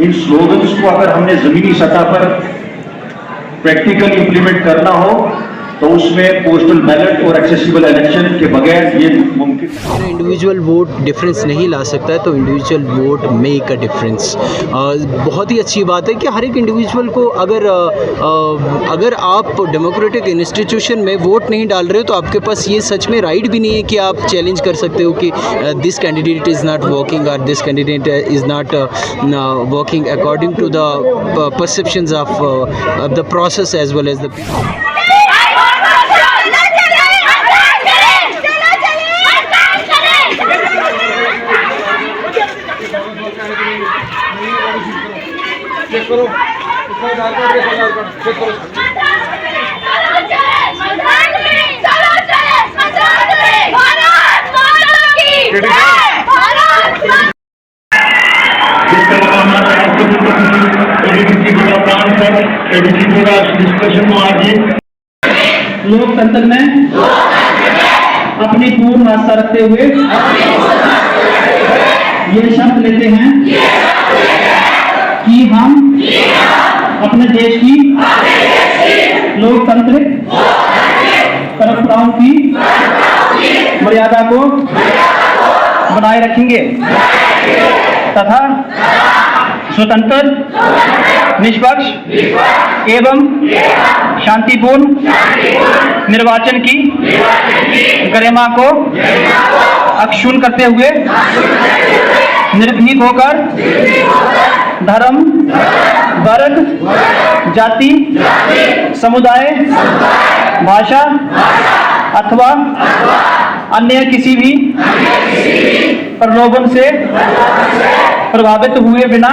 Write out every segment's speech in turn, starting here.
इन slogans को अगर हमने ज़मीनी सतह पर प्रैक्टिकल इम्प्लीमेंट करना हो तो उसमें पोस्टल बैलेट और एक्सेसिबल इलेक्शन के बगैर ये मुमकिन है। इंडिविजुअल वोट डिफरेंस नहीं ला सकता है, तो individual vote make a difference. बहुत ही अच्छी बात है कि हर एक इंडिविजुअल को अगर आप डेमोक्रेटिक इंस्टीट्यूशन में वोट नहीं डाल रहे हो तो आपके पास ये सच में राइट भी नहीं है कि आप चैलेंज कर सकते हो कि this candidate is not working और this candidate is not working according to the perceptions of the process as well as the people. Check करो आधार कार्ड चेक करो। लोकतंत्र में अपनी पूर्ण आस्था रखते हुए ये शर्त लेते हैं कि हम अपने देश की लोकतांत्रिक परंपराओं की मर्यादा को बनाए रखेंगे तथा स्वतंत्र, निष्पक्ष एवं शांतिपूर्ण निर्वाचन की गरिमा को अक्षुण्ण करते हुए निर्भीक होकर धर्म, वर्ग, जाति, समुदाय, भाषा अथवा अन्य किसी भी प्रलोभन से प्रभावित हुए बिना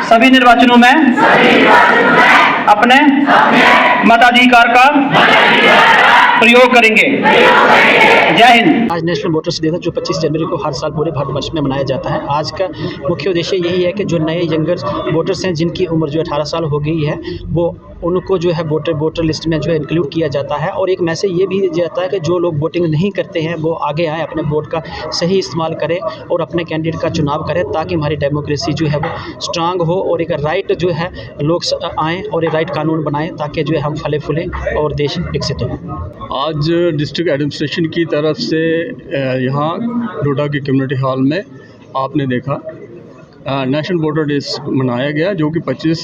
सभी निर्वाचनों में अपने मताधिकार का प्रयोग करेंगे। जय हिंद। आज नेशनल वोटर्स डे था जो 25 जनवरी को हर साल पूरे भारतवर्ष में मनाया जाता है। आज का मुख्य उद्देश्य यही है कि जो नए यंगर वोटर्स हैं जिनकी उम्र जो 18 साल हो गई है वो उनको जो है वोटर लिस्ट में जो है इंक्लूड किया जाता है। और एक मैसेज ये भी दिया जाता है कि जो लोग वोटिंग नहीं करते हैं वो आगे आए, अपने वोट का सही इस्तेमाल करें और अपने कैंडिडेट का चुनाव करें ताकि हमारी डेमोक्रेसी जो है वो स्ट्रांग हो और एक राइट जो है लोग आएँ और एक राइट कानून बनाएं ताकि जो है हम फले फूलें और देश विकसित हो। आज डिस्ट्रिक्ट एडमिनिस्ट्रेशन की तरफ से यहाँ डोडा के कम्युनिटी हॉल में आपने देखा नेशनल वोटर डे मनाया गया जो कि 25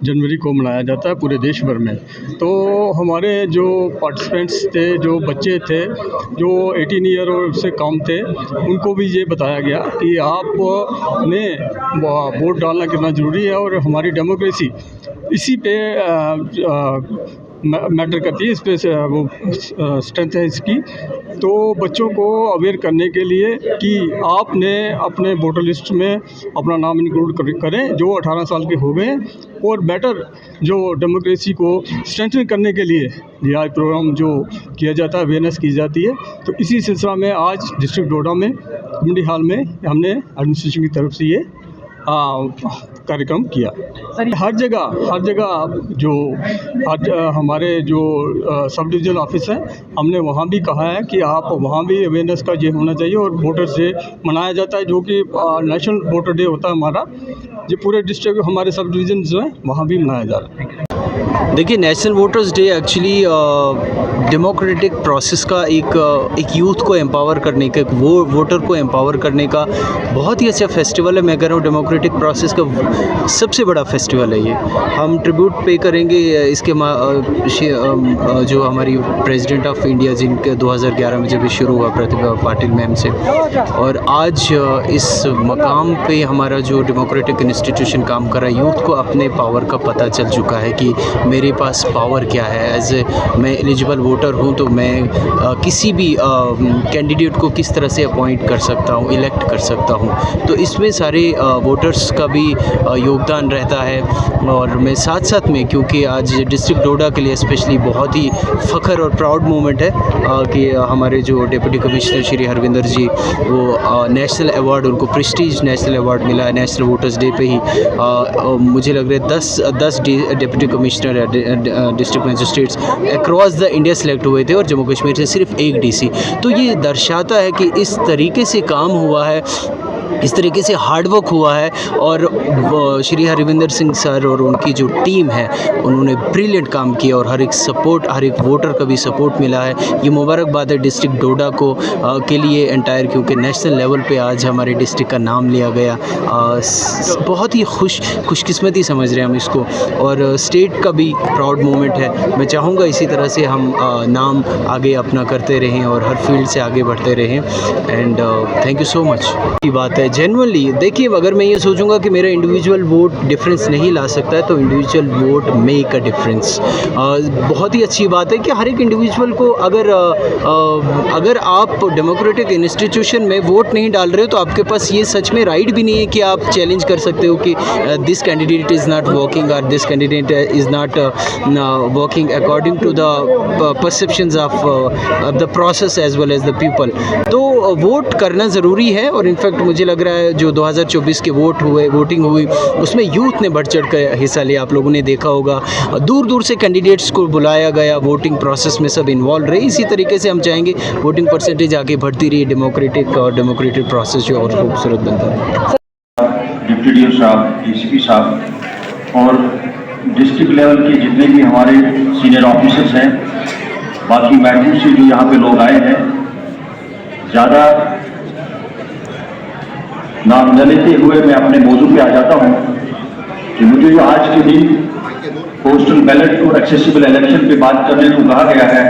जनवरी को मनाया जाता है पूरे देश भर में। तो हमारे जो पार्टिसिपेंट्स थे, जो बच्चे थे जो 18 ईयर और से कम थे, उनको भी ये बताया गया कि आपने वोट डालना कितना ज़रूरी है और हमारी डेमोक्रेसी इसी पे मैटर करती है, इस पे वो स्ट्रेंथ है इसकी। तो बच्चों को अवेयर करने के लिए कि आपने अपने वोटर लिस्ट में अपना नाम इंक्लूड करें जो 18 साल के हो गए और बेटर जो डेमोक्रेसी को स्ट्रेंथन करने के लिए ये आज प्रोग्राम जो किया जाता है, अवेयरनेस की जाती है। तो इसी सिलसिला में आज डिस्ट्रिक्ट डोडा में कम्युनिटी हॉल में हमने एडमिनिस्ट्रेशन की तरफ से ये कार्यक्रम किया। हर जगह जो हमारे जो सब डिविजनल ऑफिस है हमने वहाँ भी कहा है कि आप वहाँ भी अवेयरनेस का ये होना चाहिए और वोटर्स डे मनाया जाता है जो कि नेशनल वोटर डे होता है हमारा, जो पूरे डिस्ट्रिक्ट हमारे सब डिवीजन जो है वहाँ भी मनाया जा रहा है। देखिए, national voters day actually democratic process का एक यूथ को एम्पावर करने का, एक वोटर को एम्पावर करने का बहुत ही अच्छा फेस्टिवल है। मैं कह रहा हूँ डेमोक्रेटिक प्रोसेस का सबसे बड़ा फेस्टिवल है ये। हम ट्रिब्यूट पे करेंगे इसके जो हमारी प्रेसिडेंट ऑफ इंडिया जिनके 2011 में जब ये शुरू हुआ प्रतिभा पाटिल मैम से, और आज इस मकाम पे हमारा जो डेमोक्रेटिक इंस्टीट्यूशन काम कर रहा है, यूथ को अपने पावर का पता चल चुका है कि मेरे पास पावर क्या है। एज ए मैं एलिजिबल वोटर हूँ तो मैं किसी भी कैंडिडेट को किस तरह से अपॉइंट कर सकता हूँ, इलेक्ट कर सकता हूँ। तो इसमें सारे वोटर्स का भी योगदान रहता है। और मैं साथ साथ में, क्योंकि आज डिस्ट्रिक्ट डोडा के लिए स्पेशली बहुत ही फ़ख्र और प्राउड मोमेंट है कि हमारे जो डिप्टी कमिश्नर श्री हरविंदर जी, वो नेशनल अवार्ड, उनको प्रेस्टीज नेशनल अवार्ड मिला है नेशनल वोटर्स डे पे ही। मुझे लग रहा है 10 deputy commissioner district magistrates across the India select हुए थे और जम्मू कश्मीर से सिर्फ एक डीसी। तो ये दर्शाता है कि इस तरीके से काम हुआ है इस तरीके से हार्ड वर्क हुआ है और श्री हरविंदर सिंह सर और उनकी जो टीम है उन्होंने ब्रिलियंट काम किया और हर एक वोटर का भी सपोर्ट मिला है। ये मुबारकबाद है डिस्ट्रिक्ट डोडा को के लिए एंटायर, क्योंकि नेशनल लेवल पे आज हमारे डिस्ट्रिक्ट का नाम लिया गया। बहुत ही खुशकिस्मती समझ रहे हैं हम इसको, और स्टेट का भी प्राउड मोमेंट है। मैं चाहूँगा इसी तरह से हम नाम आगे अपना करते रहें और हर फील्ड से आगे बढ़ते रहें। And thank you so much. की बात है जेन्युइनली, देखिए अगर मैं ये सोचूंगा कि मेरा इंडिविजुअल वोट डिफरेंस नहीं ला सकता है तो individual vote make a difference. बहुत ही अच्छी बात है कि हर एक इंडिविजुअल को अगर आप डेमोक्रेटिक इंस्टीट्यूशन में वोट नहीं डाल रहे हो तो आपके पास ये सच में राइट भी नहीं है कि आप चैलेंज कर सकते हो कि this candidate is not working और this candidate is not working according to the perceptions of the process as well as the people. तो वोट करना ज़रूरी है, और इनफैक्ट मुझे लग रहा है जो 2024 के वोटिंग हुई उसमें यूथ ने बढ़ चढ़ कर हिस्सा लिया। आप लोगों ने देखा होगा दूर दूर से कैंडिडेट्स को बुलाया गया, वोटिंग प्रोसेस में सब इन्वॉल्व रहे। इसी तरीके से हम चाहेंगे वोटिंग परसेंटेज आगे बढ़ती रही, डेमोक्रेटिक प्रोसेस जो और खूबसूरत बनता है। डिप्टी डी साहब, डीसीपी साहब और डिस्ट्रिक्ट लेवल के जितने भी हमारे सीनियर ऑफिसर्स हैं, बाकी महबूब से जो यहाँ पे लोग आए हैं, ज़्यादा नाम न लेते हुए मैं अपने मौजू पे आ जाता हूँ कि मुझे जो आज के दिन पोस्टल बैलेट और एक्सेसिबल इलेक्शन पे बात करने को कहा गया है,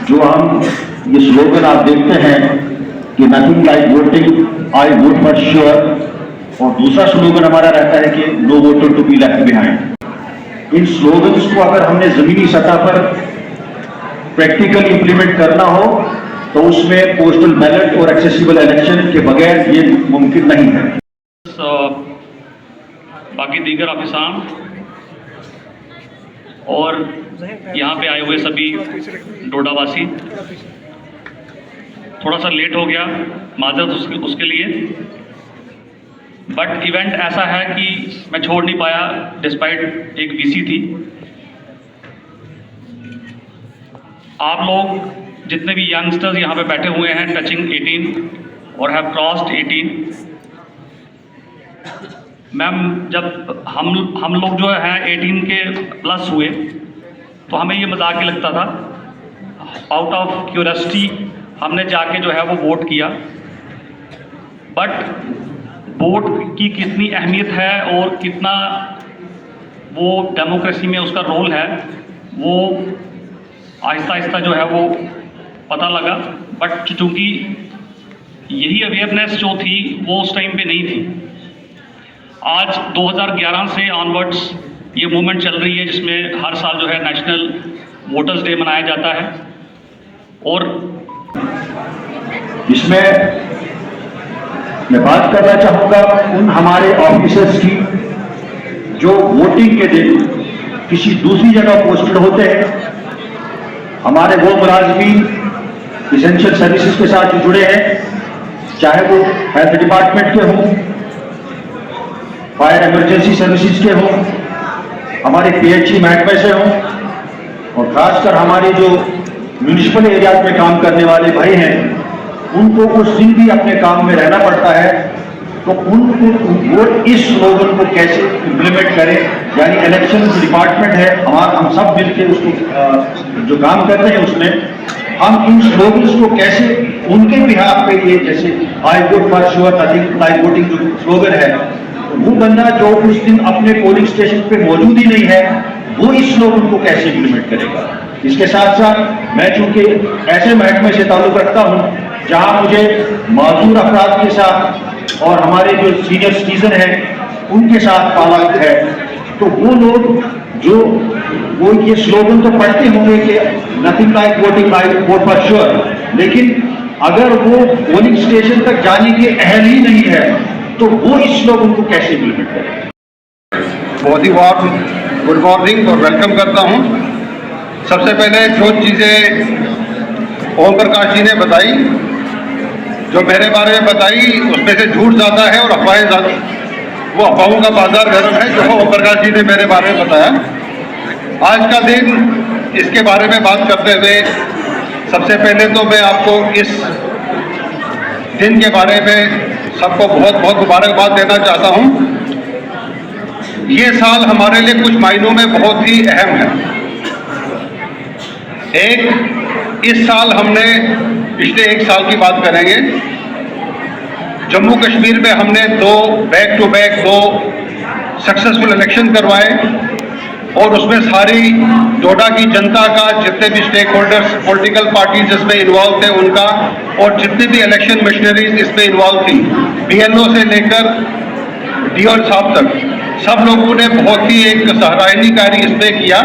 जो हम ये स्लोगन आप देखते हैं कि nothing like voting, I vote for sure, और दूसरा स्लोगन हमारा रहता है कि no voter to be left behind. इन स्लोगन्स को अगर हमने जमीनी सतह पर प्रैक्टिकल इंप्लीमेंट करना हो तो उसमें पोस्टल बैलेट और एक्सेसिबल इलेक्शन के बगैर ये मुमकिन नहीं है। बाकी दीगर ऑफिसरान और यहाँ पे आए हुए सभी डोडावासी, थोड़ा सा लेट हो गया, माजरत उसके लिए, बट इवेंट ऐसा है कि मैं छोड़ नहीं पाया डिस्पाइट एक वीसी थी। आप लोग जितने भी यंगस्टर्स यहाँ पे बैठे हुए हैं टचिंग 18 और हैव क्रॉस्ड 18, मैम जब हम लोग जो है 18 के प्लस हुए तो हमें ये मजाक ही लगता था, आउट ऑफ क्यूरियोसिटी हमने जाके जो है वो वोट किया। बट वोट की कितनी अहमियत है और कितना वो डेमोक्रेसी में उसका रोल है वो आहिस्ता आहिस्ता जो है वो पता लगा। बट चूँकि यही अवेयरनेस जो थी वो उस टाइम पे नहीं थी। आज 2011 से ऑनवर्ड्स ये मूवमेंट चल रही है जिसमें हर साल जो है नेशनल वोटर्स डे मनाया जाता है, और इसमें मैं बात करना चाहूँगा उन हमारे ऑफिसर्स की जो वोटिंग के दिन किसी दूसरी जगह पोस्टेड होते हैं। हमारे वो मुलाजमीन इसेंशियल सर्विसेज के साथ जो जुड़े हैं, चाहे वो हेल्थ डिपार्टमेंट के हों, फायर इमरजेंसी सर्विसेज के हों, हमारे पीएचई महकमे से हों, और खासकर हमारे जो म्यूनिसिपल एरिया में काम करने वाले भाई हैं, उनको उस दिन भी अपने काम में रहना पड़ता है। तो उनको वो इस स्लोगन को कैसे इम्प्लीमेंट करें, यानी इलेक्शन डिपार्टमेंट है हम सब मिलकर उसको जो काम करते हैं उसमें हम इन स्लोगन्स को कैसे उनके बिहाफ पे, ये जैसे I vote for sure, nothing like voting जो स्लोगन है, वो बंदा जो उस दिन अपने पोलिंग स्टेशन पे मौजूद ही नहीं है वो इस स्लोगन को कैसे इम्प्लीमेंट करेगा। इसके साथ साथ मैं चूंकि ऐसे महकमे से ताल्लुक रखता हूँ जहाँ मुझे माजूर अफराद के साथ और हमारे जो सीनियर सिटीजन हैं उनके साथ ताल्लुक है, तो वो लोग जो वो ये स्लोगन तो पढ़ते होंगे कि nothing like voting, like what for sure, लेकिन अगर वो पोलिंग स्टेशन तक जाने के अहल ही नहीं है तो वो इस स्लोगन को कैसे इम्प्लीमेंट करें। बहुत ही वार्म गुड मॉर्निंग और वेलकम करता हूं। सबसे पहले जो चीज़ें ओम प्रकाश जी ने बताई, जो मेरे बारे में बताई, उसमें से झूठ ज़्यादा है और अफवाहें ज़्यादा, वो अफवाहों का बाजार गर्म है जो ओम प्रकाश जी ने मेरे बारे में बताया। आज का दिन इसके बारे में बात करते हुए सबसे पहले तो मैं आपको इस दिन के बारे में सबको बहुत बहुत मुबारकबाद देना चाहता हूं। ये साल हमारे लिए कुछ मायनों में बहुत ही अहम है। एक, इस साल हमने पिछले 1 साल की बात करेंगे, जम्मू कश्मीर में हमने बैक टू बैक दो सक्सेसफुल इलेक्शन करवाए और उसमें सारी डोडा की जनता का, जितने भी स्टेक होल्डर्स, पॉलिटिकल पार्टीज इसमें इन्वॉल्व थे उनका, और जितनी भी इलेक्शन मशीनरीज इसमें इन्वॉल्व थी, BLO से लेकर DO साहब तक, सब लोगों ने बहुत ही एक सराहनीय कार्य इसमें किया।